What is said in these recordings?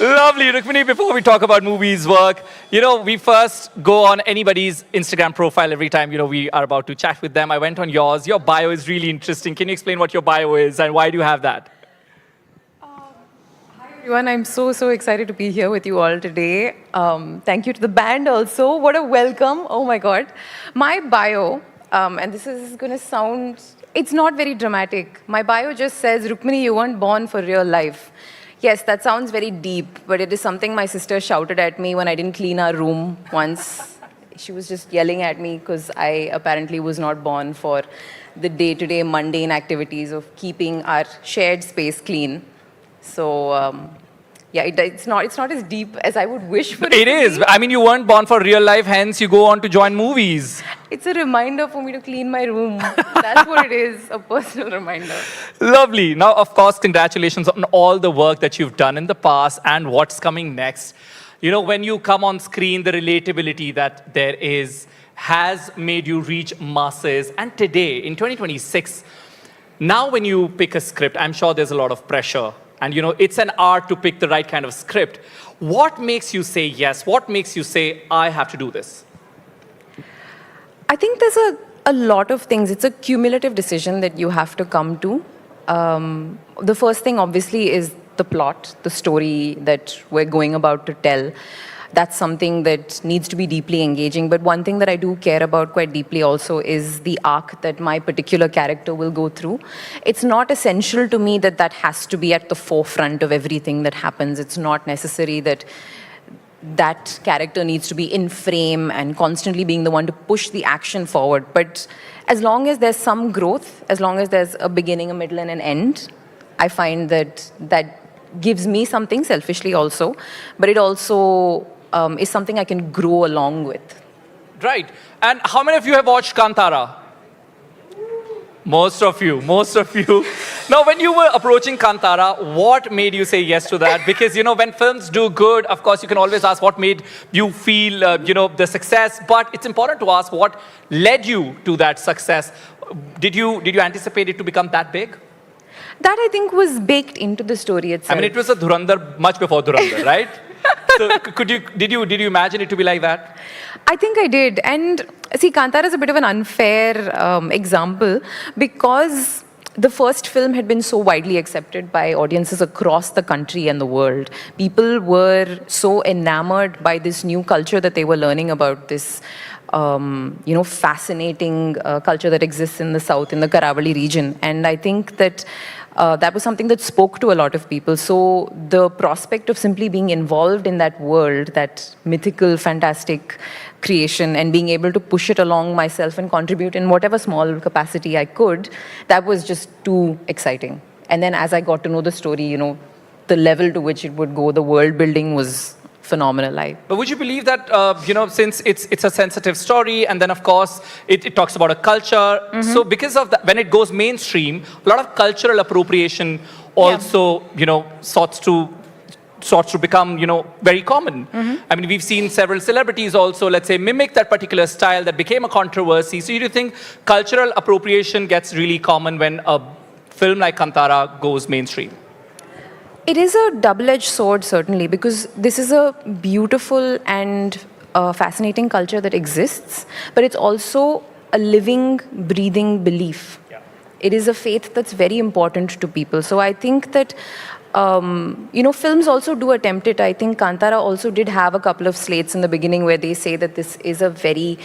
Lovely. Rukmini, before we talk about movies, work, we first go on anybody's Instagram profile every time, we are about to chat with them. I went on yours. Your bio is really interesting. Can you explain what your bio is and why do you have that? Hi everyone, I'm so excited to be here with you all today. Thank you to the band also. What a welcome. Oh my God. My bio, and this is going to sound, it's not very dramatic. My bio just says, Rukmini, you weren't born for real life. Yes, that sounds very deep, but it is something my sister shouted at me when I didn't clean our room once. She was just yelling at me because I apparently was not born for the day-to-day mundane activities of keeping our shared space clean. So, yeah, it's not as deep as I would wish for it. It is. I mean, you weren't born for real life, hence you go on to join movies. It's a reminder for me to clean my room. That's what it is, a personal reminder. Lovely. Now, of course, congratulations on all the work that you've done in the past and what's coming next. When you come on screen, the relatability that there is has made you reach masses. And today, in 2026, now when you pick a script, I'm sure there's a lot of pressure. And, it's an art to pick the right kind of script. What makes you say yes? What makes you say, I have to do this? I think there's a lot of things. It's a cumulative decision that you have to come to. The first thing, obviously, is the plot, the story that we're going about to tell. That's something that needs to be deeply engaging. But one thing that I do care about quite deeply also is the arc that my particular character will go through. It's not essential to me that that has to be at the forefront of everything that happens. It's not necessary that that character needs to be in frame and constantly being the one to push the action forward. But as long as there's some growth, as long as there's a beginning, a middle, and an end, I find that gives me something selfishly also, but it also is something I can grow along with. Right. And how many of you have watched Kantara? Most of you. Now, when you were approaching Kantara, what made you say yes to that? Because, when films do good, of course, you can always ask what made you feel, the success. But it's important to ask what led you to that success. Did you anticipate it to become that big? That, I think, was baked into the story itself. I mean, it was a Dhurandhar much before Dhurandhar, right? So, did you imagine it to be like that? I think I did. And see, Kantara is a bit of an unfair example because the first film had been so widely accepted by audiences across the country and the world. People were so enamored by this new culture that they were learning about, this fascinating culture that exists in the south, in the Karavali region. And I think that that was something that spoke to a lot of people. So the prospect of simply being involved in that world, that mythical, fantastic creation, and being able to push it along myself and contribute in whatever small capacity I could, that was just too exciting. And then as I got to know the story, the level to which it would go, the world building was phenomenal. But would you believe that, since it's a sensitive story, and then, of course, it talks about a culture, so because of that, when it goes mainstream, a lot of cultural appropriation also, sorts to become, very common. I mean, we've seen several celebrities also, let's say, mimic that particular style that became a controversy. So do you think cultural appropriation gets really common when a film like Kantara goes mainstream? It is a double-edged sword, certainly, because this is a beautiful and fascinating culture that exists, but it's also a living, breathing belief. Yeah. It is a faith that's very important to people. So I think that, films also do attempt it. I think Kantara also did have a couple of slates in the beginning where they say that this is a very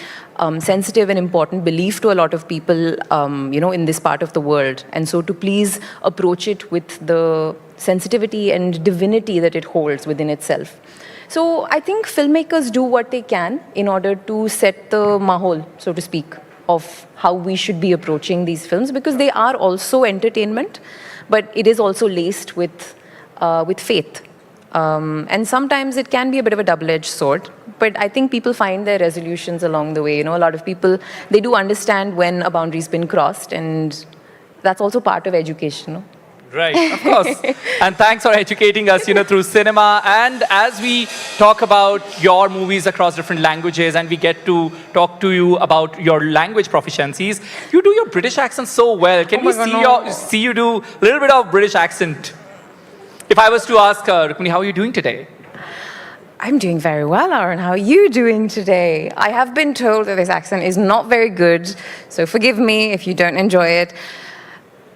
sensitive and important belief to a lot of people, in this part of the world. And so to please approach it with the sensitivity and divinity that it holds within itself. So I think filmmakers do what they can in order to set the mahol, so to speak, of how we should be approaching these films, because they are also entertainment, but it is also laced with faith. And sometimes it can be a bit of a double-edged sword, but I think people find their resolutions along the way. A lot of people, they do understand when a boundary's been crossed, and that's also part of education. Right, of course. And thanks for educating us, through cinema. And as we talk about your movies across different languages and we get to talk to you about your language proficiencies, you do your British accent so well. Can we see you do a little bit of British accent? If I was to ask Rukmini, how are you doing today? I'm doing very well, Aaron. How are you doing today? I have been told that this accent is not very good, so forgive me if you don't enjoy it.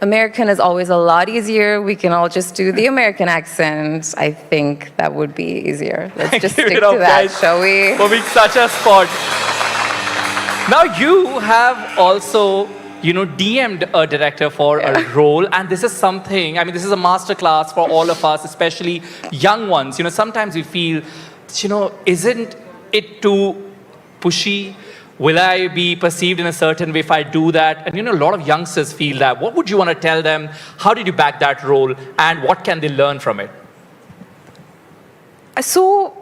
American is always a lot easier. We can all just do the American accent. I think that would be easier. Let's just Give stick it up, to that, guys, shall we? for being such a sport. Now you have also, DM'd a director for a role, and this is something, this is a masterclass for all of us, especially young ones. Sometimes we feel, isn't it too pushy? Will I be perceived in a certain way if I do that? And a lot of youngsters feel that. What would you want to tell them? How did you back that role? And what can they learn from it? So,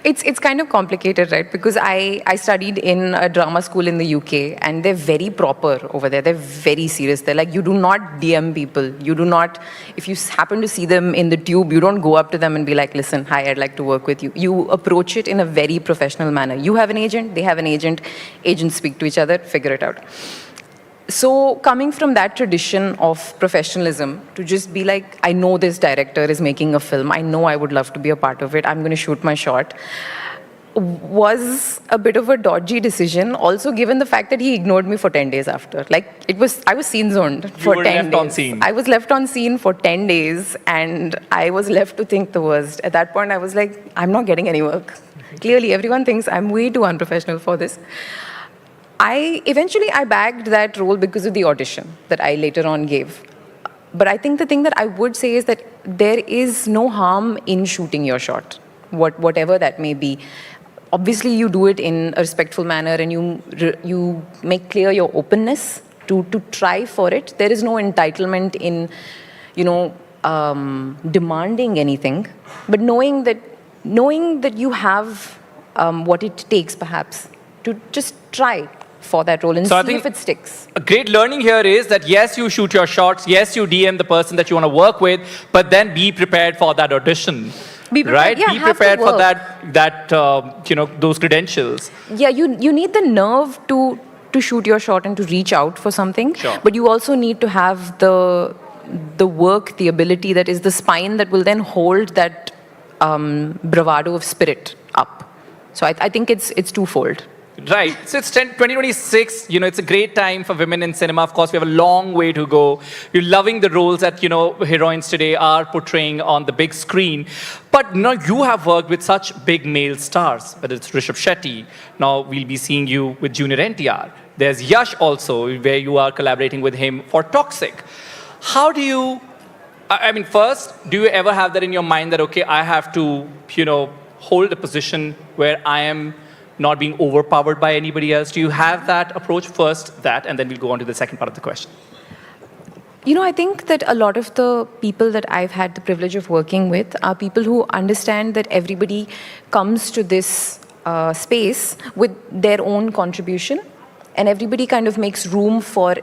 it's kind of complicated, right? Because I studied in a drama school in the UK, and they're very proper over there. They're very serious. They're like, you do not DM people. You do not, if you happen to see them in the tube, you don't go up to them and be like, listen, hi, I'd like to work with you. You approach it in a very professional manner. You have an agent, they have an agent. Agents speak to each other, figure it out. So coming from that tradition of professionalism to just be like, I know this director is making a film. I know I would love to be a part of it. I'm going to shoot my shot. Was a bit of a dodgy decision. Also, given the fact that he ignored me for 10 days after. I was scene zoned for 10 days. On scene. I was left on scene for 10 days and I was left to think the worst. At that point, I was like, I'm not getting any work. Clearly, everyone thinks I'm way too unprofessional for this. Eventually I bagged that role because of the audition that I later on gave. But I think the thing that I would say is that there is no harm in shooting your shot, whatever that may be. Obviously, you do it in a respectful manner and you make clear your openness to try for it. There is no entitlement in, demanding anything, but knowing that you have what it takes, perhaps, to just try for that role and see if it sticks. A great learning here is that yes, you shoot your shots, yes, you DM the person that you want to work with, but then be prepared for that audition. Be prepared, right? yeah, be prepared for those credentials. Yeah, you need the nerve to shoot your shot and to reach out for something. Sure. But you also need to have the work, the ability that is the spine that will then hold that bravado of spirit up. So I think it's twofold. Right. So it's 2026, it's a great time for women in cinema. Of course, we have a long way to go. You're loving the roles that, heroines today are portraying on the big screen. But now you have worked with such big male stars, whether it's Rishabh Shetty. Now we'll be seeing you with Junior NTR. There's Yash also, where you are collaborating with him for Toxic. How do you, first, do you ever have that in your mind that, okay, I have to, hold a position where I am not being overpowered by anybody else? Do you have that approach first, and then we'll go on to the second part of the question? I think that a lot of the people that I've had the privilege of working with are people who understand that everybody comes to this space with their own contribution, and everybody kind of makes room for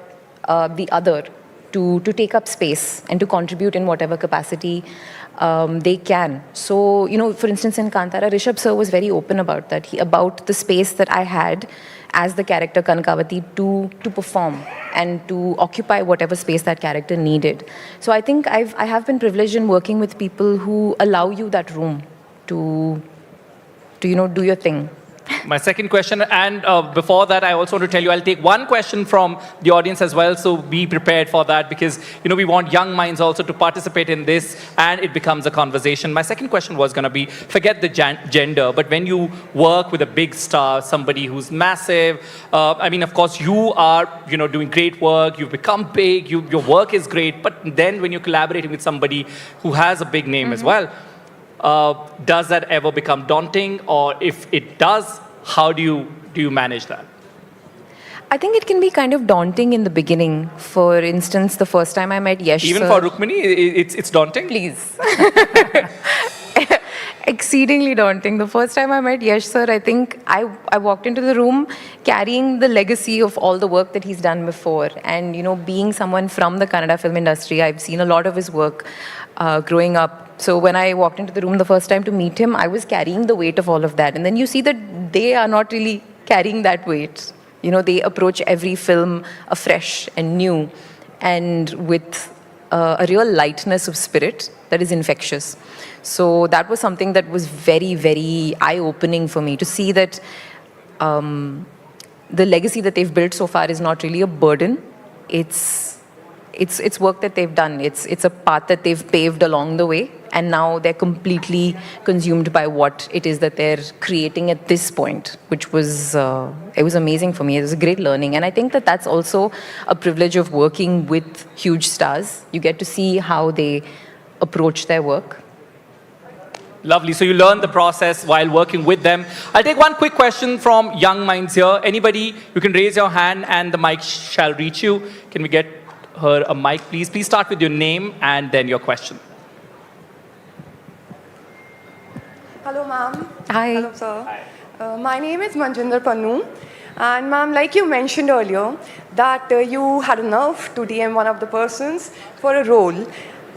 the other to take up space and to contribute in whatever capacity they can. So, for instance, in Kantara, Rishabh sir was very open about that, about the space that I had as the character Kanakavati to perform and to occupy whatever space that character needed. So I think I have been privileged in working with people who allow you that room to do your thing. My second question, and before that, I also want to tell you, I'll take one question from the audience as well, so be prepared for that, because, we want young minds also to participate in this, and it becomes a conversation. My second question was going to be, forget the gender, but when you work with a big star, somebody who's massive, of course, you are, doing great work, you've become big, your work is great, but then when you're collaborating with somebody who has a big name as well, does that ever become daunting? Or if it does, how do you manage that? I think it can be kind of daunting in the beginning. For instance, the first time I met Yash Even sir, for Rukmini, it's daunting? Please. Exceedingly daunting. The first time I met Yash sir, I think I walked into the room carrying the legacy of all the work that he's done before. And, being someone from the Kannada film industry, I've seen a lot of his work growing up. So when I walked into the room the first time to meet him, I was carrying the weight of all of that. And then you see that they are not really carrying that weight. They approach every film afresh and new and with a real lightness of spirit that is infectious. So that was something that was very, very eye-opening for me to see that the legacy that they've built so far is not really a burden. It's work that they've done. It's a path that they've paved along the way, and now they're completely consumed by what it is that they're creating at this point, which was it was amazing for me. It was a great learning, and I think that that's also a privilege of working with huge stars. You get to see how they approach their work. Lovely. So you learn the process while working with them. I'll take one quick question from young minds here. Anybody, you can raise your hand and the mic shall reach you. Can we get her a mic, please? Please start with your name and then your question. Hello, ma'am. Hi. Hello, sir. My name is Manjinder Pannu. And ma'am, like you mentioned earlier, that you had a nerve to DM one of the persons for a role.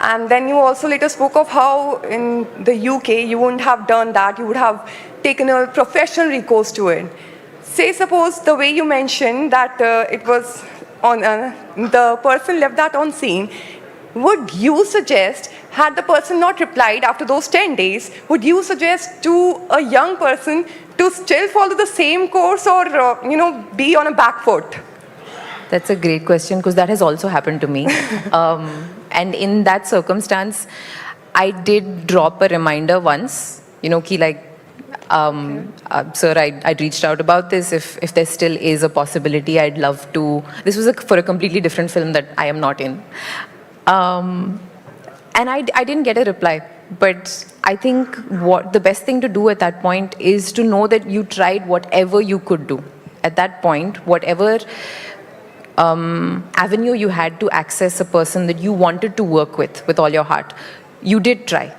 And then you also later spoke of how in the UK you wouldn't have done that. You would have taken a professional recourse to it. Say, suppose the way you mentioned that it was on the person left that on scene. Would you suggest, had the person not replied after those 10 days, would you suggest to a young person to still follow the same course or, be on a back foot? That's a great question because that has also happened to me. And in that circumstance, I did drop a reminder once, sir, I'd reached out about this. If there still is a possibility, I'd love to. This was for a completely different film that I am not in. And I didn't get a reply. But I think the best thing to do at that point is to know that you tried whatever you could do. At that point, whatever avenue you had to access a person that you wanted to work with all your heart, you did try.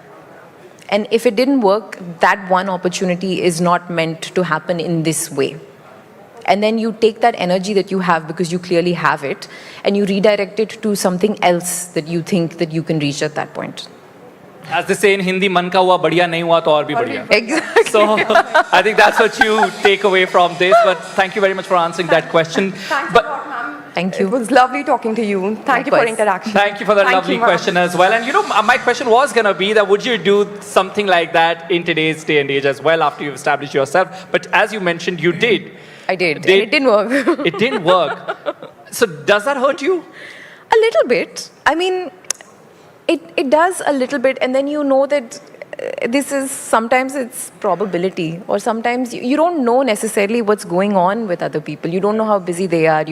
And if it didn't work, that one opportunity is not meant to happen in this way. And then you take that energy that you have, because you clearly have it, and you redirect it to something else that you think that you can reach at that point. As they say in Hindi, man ka hua badhiya nahi hua to aur bhi badhiya. Exactly. So I think that's what you take away from this. But thank you very much for answering that question. Thanks But a lot, ma'am. Thank you. It was lovely talking to you. Thank you for Likewise. interaction. thank you for that Thank lovely you, ma'am. question as well. And my question was going to be that would you do something like that in today's day and age as well after you've established yourself? But as you mentioned, you did. I did. And it didn't work. It didn't work. So does that hurt you? A little bit. I mean, it does a little bit, and then you know that sometimes it's probability, or sometimes you don't know necessarily what's going on with other people. You don't know how busy they are.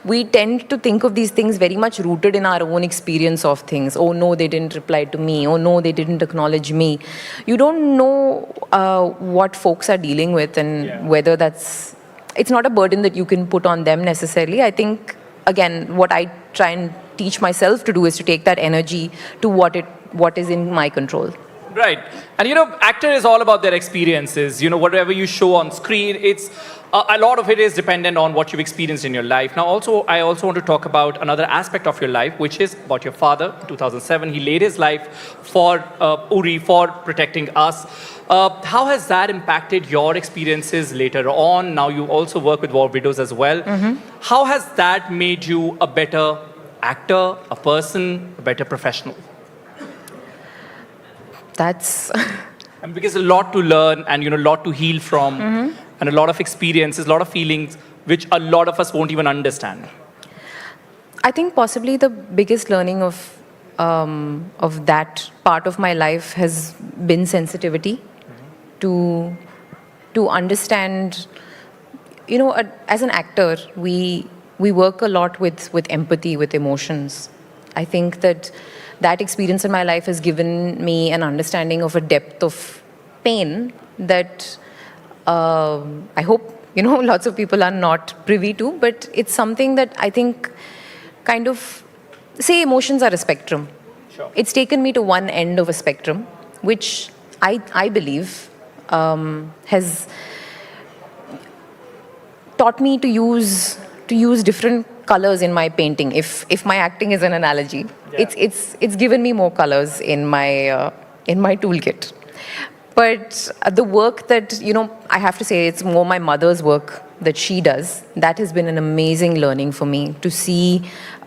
We tend to think of these things very much rooted in our own experience of things. Oh no, they didn't reply to me. Oh no, they didn't acknowledge me. You don't know what folks are dealing with, and whether it's not a burden that you can put on them necessarily. I think, again, what I try and teach myself to do is to take that energy to what is in my control. Right. And actor is all about their experiences. Whatever you show on screen, it's a lot of it is dependent on what you've experienced in your life. Now, I also want to talk about another aspect of your life, which is about your father. In 2007, he laid his life for Uri, for protecting us. How has that impacted your experiences later on? Now, you also work with war widows as well. Mm-hmm. How has that made you a better actor, a person, a better professional? That's And because a lot to learn and a lot to heal from, and a lot of experiences, a lot of feelings which a lot of us won't even understand. I think possibly the biggest learning of that part of my life has been sensitivity, to understand. As an actor, we work a lot with empathy, with emotions. I think that experience in my life has given me an understanding of a depth of pain that I hope lots of people are not privy to, but it's something that I think kind of, say, emotions are a spectrum. Sure. It's taken me to one end of a spectrum, which I believe has taught me to use different colors in my painting. If my acting is an analogy, it's given me more colors in my toolkit. But the work that, I have to say it's more my mother's work that she does. That has been an amazing learning for me to see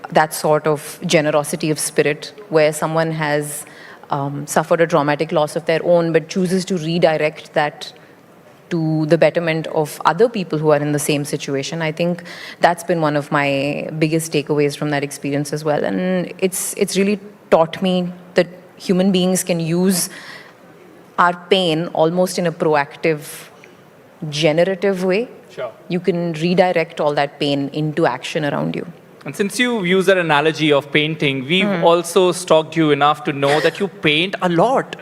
that sort of generosity of spirit where someone has suffered a traumatic loss of their own but chooses to redirect that to the betterment of other people who are in the same situation. I think that's been one of my biggest takeaways from that experience as well. And it's really taught me that human beings can use our pain almost in a proactive, generative way. Sure. You can redirect all that pain into action around you. And since you use that analogy of painting, we've also stalked you enough to know that you paint a lot.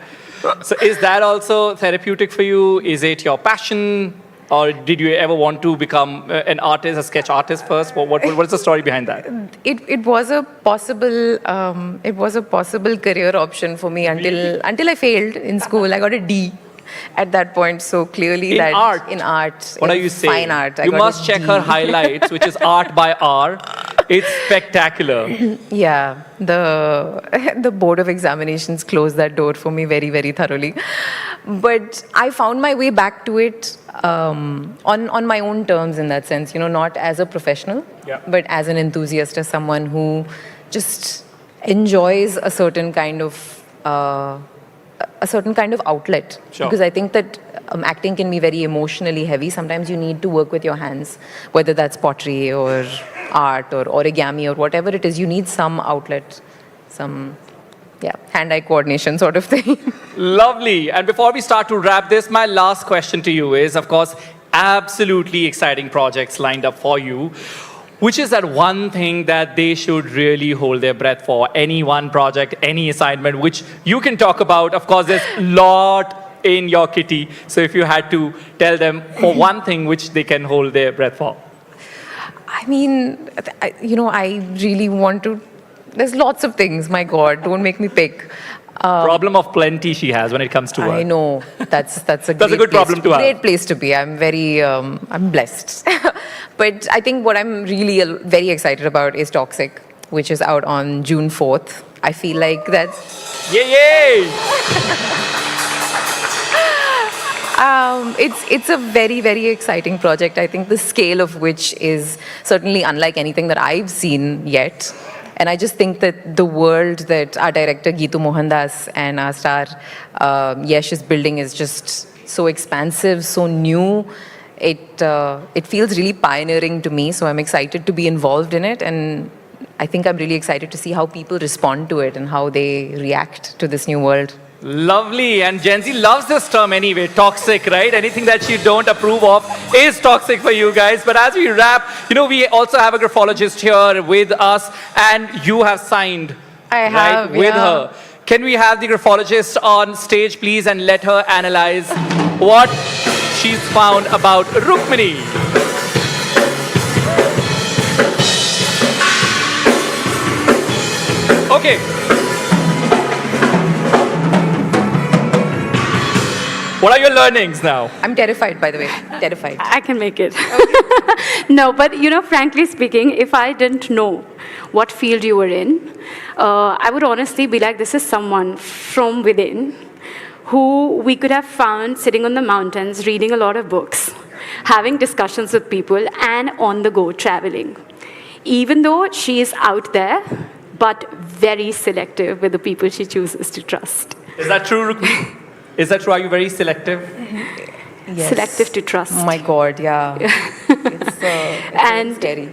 So is that also therapeutic for you? Is it your passion? Or did you ever want to become an artist, a sketch artist first? What's the story behind that? It was a possible career option for me until I failed in school. I got a D at that point. So clearly in art. What are you saying? Fine art. You must check her highlights, which is art by R. It's spectacular. Yeah, the board of examinations closed that door for me very, very thoroughly. But I found my way back to it on my own terms in that sense, not as a professional, but as an enthusiast, as someone who just enjoys a certain kind of outlet. Sure. Because I think that acting can be very emotionally heavy. Sometimes you need to work with your hands, whether that's pottery or art or origami or whatever it is. You need some outlet, some hand-eye coordination sort of thing. Lovely. And before we start to wrap this, my last question to you is, of course, absolutely exciting projects lined up for you. Which is that one thing that they should really hold their breath for? Any one project, any assignment, which you can talk about. Of course, there's a lot in your kitty. So if you had to tell them for one thing which they can hold their breath for. I mean, I really want to. There's lots of things. My God, don't make me pick. Problem of plenty she has when it comes to work. I know that's a good problem to have. Great place to be. I'm very I'm blessed. But I think what I'm really very excited about is Toxic, which is out on June 4th. I feel like that's Yay! It's a very, very exciting project. I think the scale of which is certainly unlike anything that I've seen yet. And I just think that the world that our director Geetu Mohandas and our star Yash is building is just so expansive, so new. It feels really pioneering to me, so I'm excited to be involved in it. And I think I'm really excited to see how people respond to it and how they react to this new world. Lovely. And Gen Z loves this term anyway, toxic, right? Anything that you don't approve of is toxic for you guys. But as we wrap, we also have a graphologist here with us, and you have signed with her. Can we have the graphologist on stage, please, and let her analyze what she's found about Rukmini? Okay. What are your learnings now? I'm terrified, by the way. Terrified. I can make it. No, but frankly speaking, if I didn't know what field you were in, I would honestly be like, this is someone from within who we could have found sitting on the mountains, reading a lot of books, having discussions with people, and on the go traveling. Even though she is out there, but very selective with the people she chooses to trust. Is that true, Rukmini? Is that true? Are you very selective? Yes. Selective to trust. Oh my God, yeah. It's scary.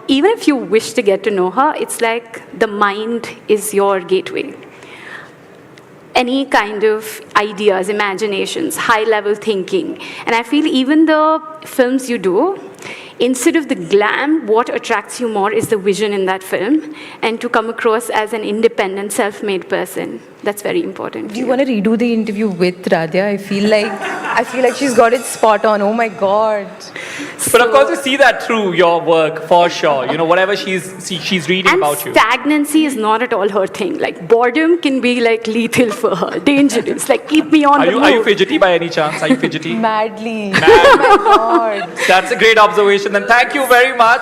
Even if you wish to get to know her, it's like the mind is your gateway. Any kind of ideas, imaginations, high-level thinking. And I feel even the films you do, instead of the glam, what attracts you more is the vision in that film, and to come across as an independent, self-made person. That's very important. Do you want to redo the interview with Radhya? I feel like she's got it spot on. Oh my God. But of course, you see that through your work, for sure. Whatever she's reading about you. And stagnancy is not at all her thing. Like, boredom can be like lethal for her, dangerous. Like, keep me on the move. Are you fidgety by any chance? Are you fidgety? Madly. Oh my God. That's a great observation. Then thank you very much.